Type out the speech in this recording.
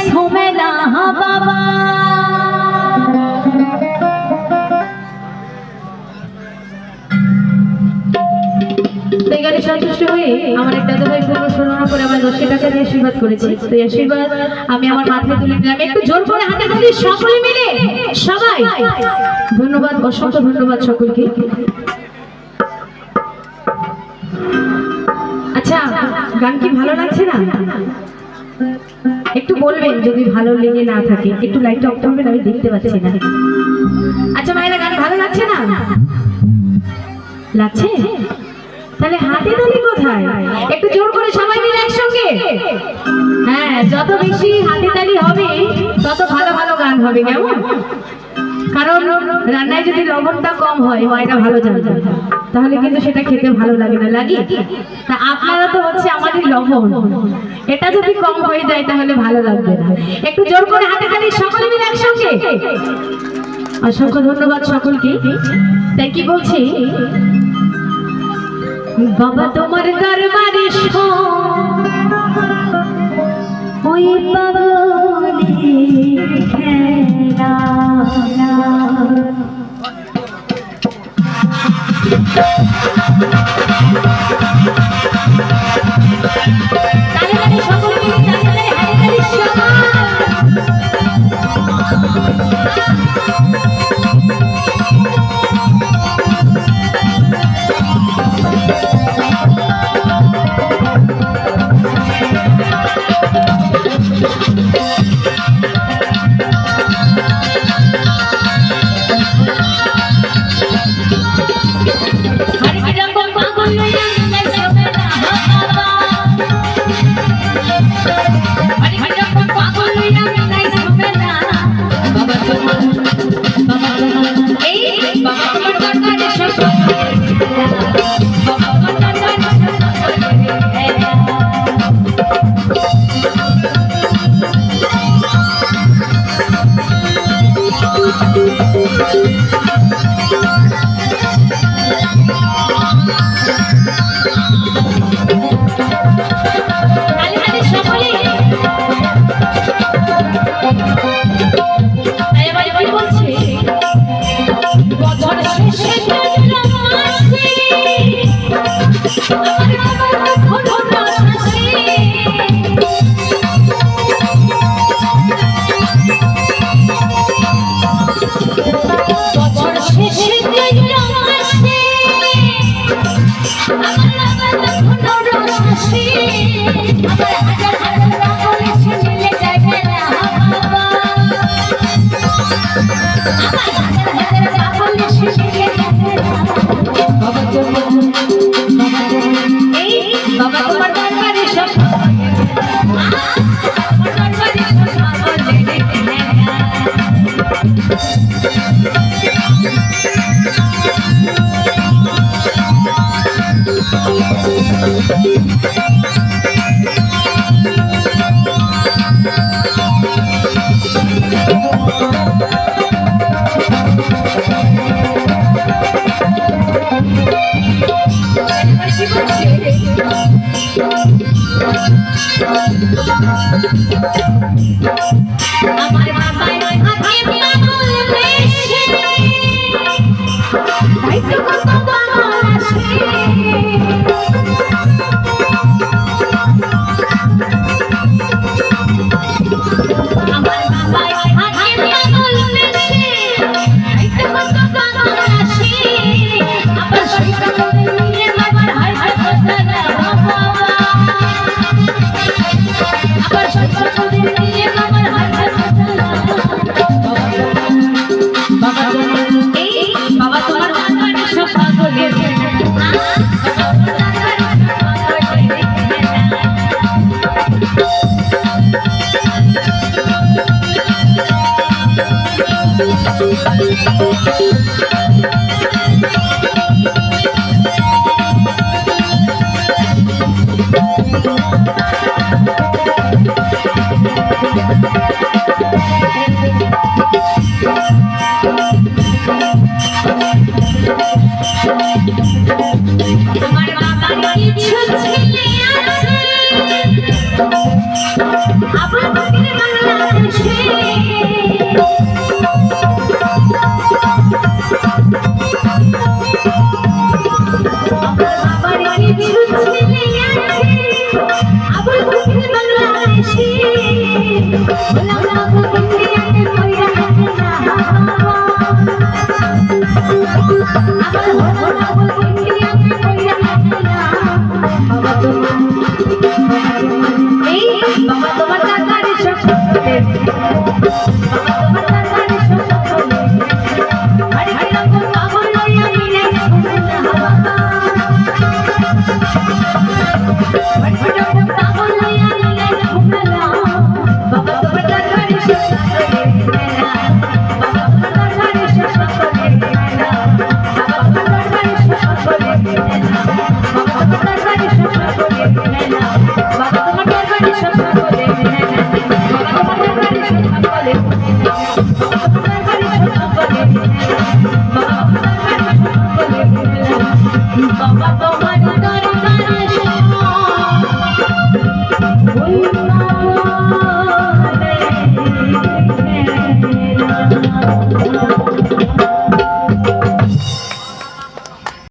সোমেলা বাবা। সন্তুষ্ট হয়ে আমার এক দাদা ভাই অনুসরণ করে আমার 10 টাকা দিয়ে আশীর্বাদ করেছে। তো এই আশীর্বাদ আমি আমার মাথায় তুলে নিলাম। একটু জোর করে হাতে তালি সকলে মিলে সবাই। ধন্যবাদ, অসংখ্য ধন্যবাদ সকলকে। আচ্ছা, গান কি ভালো লাগছে না? একটু বলবেন যদি ভালো লেগে না থাকে। একটু লাইটটা অফ করবেন, আমি দেখতে পাচ্ছি না। আচ্ছা মায়েরা, গান ভালো লাগছে না? লাগছে? তাহলে হাতে তালি কোথায়? একটু জোর করে সবাই মিলে একসঙ্গে। হ্যাঁ, যত বেশি হাতে তালি হবে তত ভালো ভালো গান হবে, কেমন? কারণ রান্নায় যদি লবণটা কম হয়, মায়েরা ভালো জানবে, তাহলে কিন্তু সেটা খেতে ভালো লাগে না, লাগে? তা আপনারা তো হচ্ছে আমাদের লবণ, এটা যদি কম হয়ে যায় তাহলে ভালো লাগবে না। একটু জোর করে হাতে তালি সকলে মিলে একসঙ্গে। অসংখ্য ধন্যবাদ সকলকে। তাই কি বলছি, বাবা তোমার দরবারে ওই পাগলের খেলা। সকলে মিলে আমার বাবার হাতে পাগল বেশে তাই তো কত পাগল আসে আমার বাবার হাতে পাগল বেশে তাই তো কত পাগল আসে আবার সেই পাগল নিয়ে বাবার হাতে কথা না বাবা আবার সেই পাগল নিয়ে বাবার হাতে কথা না বাবা এই বাবা তোমার দরবারে সব পাগলের আমার বাবার কিছু ছেলে আছে আবার বাংলা সকলে বাবা তোমার দরবারে সকলে আরে কিরকম পাগল লইয়া মিলাই ঘুমলা বাবা কিরকম পাগল লইয়া মিলাই ঘুমলা বাবা তোমার দরবারে সকলে